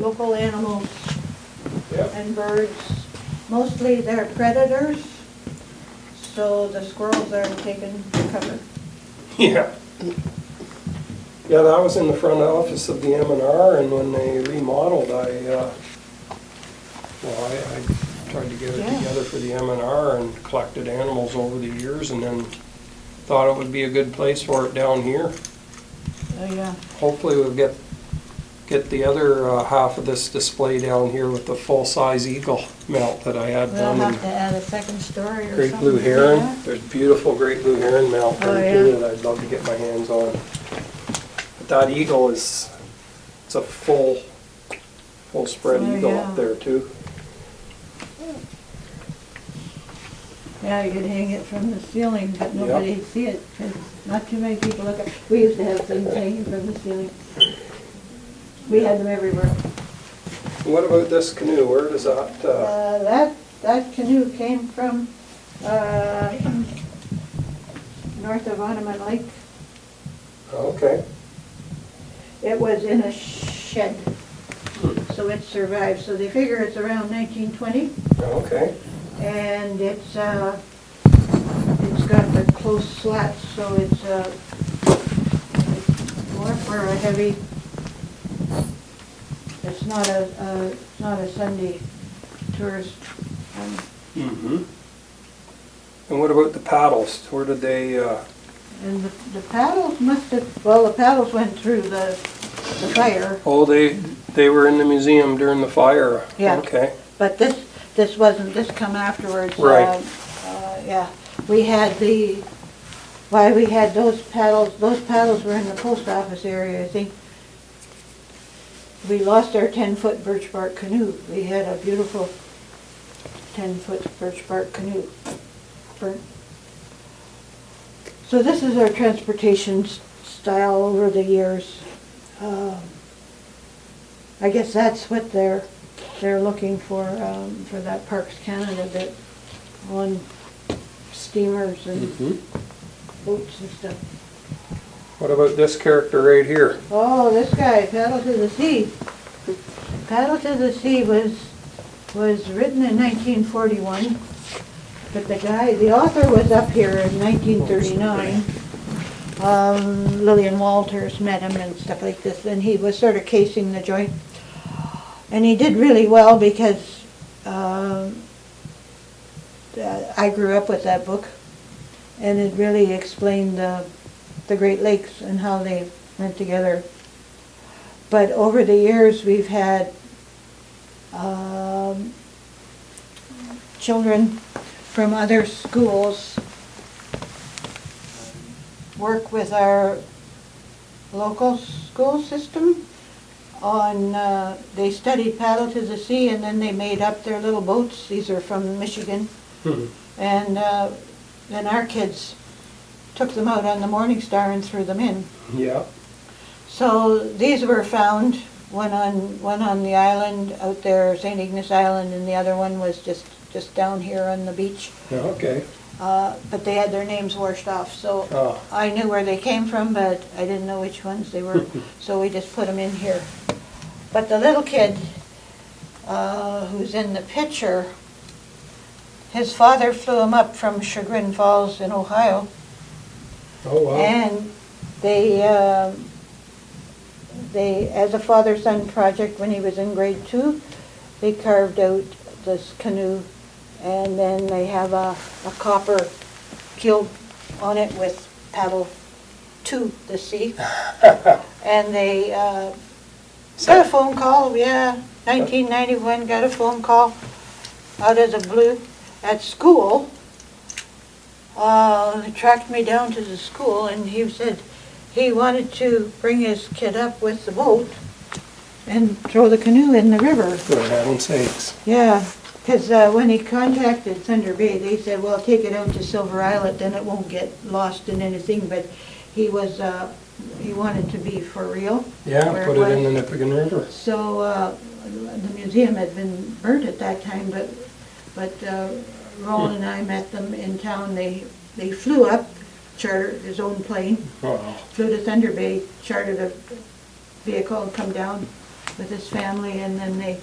local animals Yep. and birds. Mostly they're predators, so the squirrels are taken cover. Yeah. Yeah, that was in the front office of the M&R, and when they remodeled, I tried to get it Yeah. together for the M&R and collected animals over the years, and then thought it would be a good place for it down here. Yeah. Hopefully we'll get the other half of this display down here with the full-size eagle mount that I had We'll done. have in to add a second story or Great something. blue heron. Yeah. There's beautiful great blue heron mount Oh, there yeah. too that I'd love to get my hands on. But that eagle it's a full spread Oh, eagle yeah. up there too. Yeah, you could hang it from the ceiling, but nobody'd see it, 'cause not too many people look at. We used to have things hanging from the ceiling. We had them everywhere. What about this canoe? Where does that? That canoe came from north of Onaman Lake. Okay. It was in a shed, so it survived. So they figure it's around 1920, Okay. and it's got the close slats, so it's more for a heavy. It's not a Sunday tourist. Mm-hmm. And what about the paddles? Where did they? And the paddles must have, well, the paddles went through the fire. Oh, they were in the museum during the fire. Yeah. Okay. But this wasn't, this come afterwards. Right. Yeah, we had we had those paddles were in the post office area, I think. We lost our 10-foot birch bark canoe. We had a beautiful 10-foot birch bark canoe. Burnt. So this is our transportation style over the years. I guess that's what they're looking for that Parks Canada bit on steamers and boats and stuff. What about this character right here? Oh, this guy, Paddle to the Sea. Paddle to the Sea was written in 1941, but the author was up here in 1939. Lillian Walters met him and stuff like this, and he was sort of casing the joint. And he did really well because I grew up with that book, and it really explained the Great Lakes and how they went together. But over the years, we've had children from other schools work with our local school system on, they studied Paddle to the Sea, and then they made up their little boats. These are from Michigan. And then our kids took them out on the Morning Star and threw them in. Yeah. So these were found, one on the island out there, St. Ignace Island, and the other one was just down here on the beach. Okay. But they had their names washed off, so I knew where they came from, but I didn't know which ones they were, so we just put them in here. But the little kid who's in the picture, his father flew him up from Chagrin Falls in Ohio. Oh, wow. And they, as a father-son project, when he was in grade 2, they carved out this canoe, and then they have a copper keel on it with Paddle to the Sea. And they got a phone call, 1991, got a phone call out of the blue at school. They tracked me down to the school, and he said he wanted to bring his kid up with the boat and throw the canoe in the river. For heaven's sakes. Yeah, because when he contacted Thunder Bay, they said, well, take it out to Silver Islet, then it won't get lost in anything, but he wanted to be for real. Yeah, put it in the Nipigon River. So the museum had been burnt at that time, but Roland and I met them in town. They flew up, chartered his own plane, Wow. flew to Thunder Bay, chartered a vehicle and come down. with his family, and then they,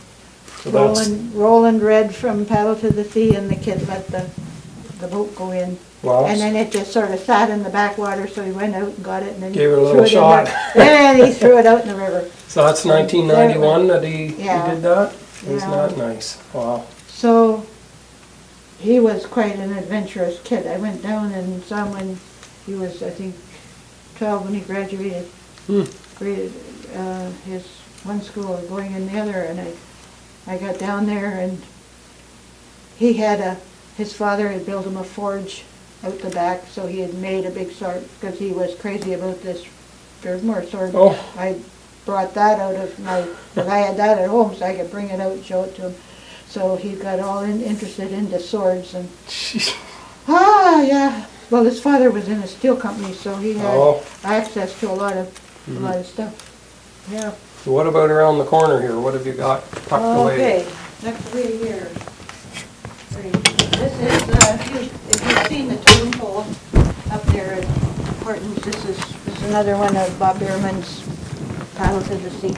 So that's, Roland read from Paddle to the Sea, and the kid let the boat go in. well, And then it just sort of sat in the backwater, so he went out and got it, and then Gave it a threw little in shot. there. And he threw it out in the river. so that's 1991 that he Yeah. did that? Isn't Yeah. that nice? Wow. So he was quite an adventurous kid. I went down and saw him when he was, I think, 12 when he graduated. Graded his one school and going in the other, and I got down there, and he had his father had built him a forge out the back, so he had made a big sword because he was crazy about this Beardmore sword. Oh. I brought that out of because I had that at home, so I could bring it out and show it to him. So he got all interested into swords, and yeah. Well, his father was in a steel company, so he had access to a lot of stuff. Yeah. So what about around the corner here? What have you got tucked away? Okay, next way here. This is, if you've seen the totem pole up there at Hortons, this is another one of Bob Bierman's Paddle to the Sea.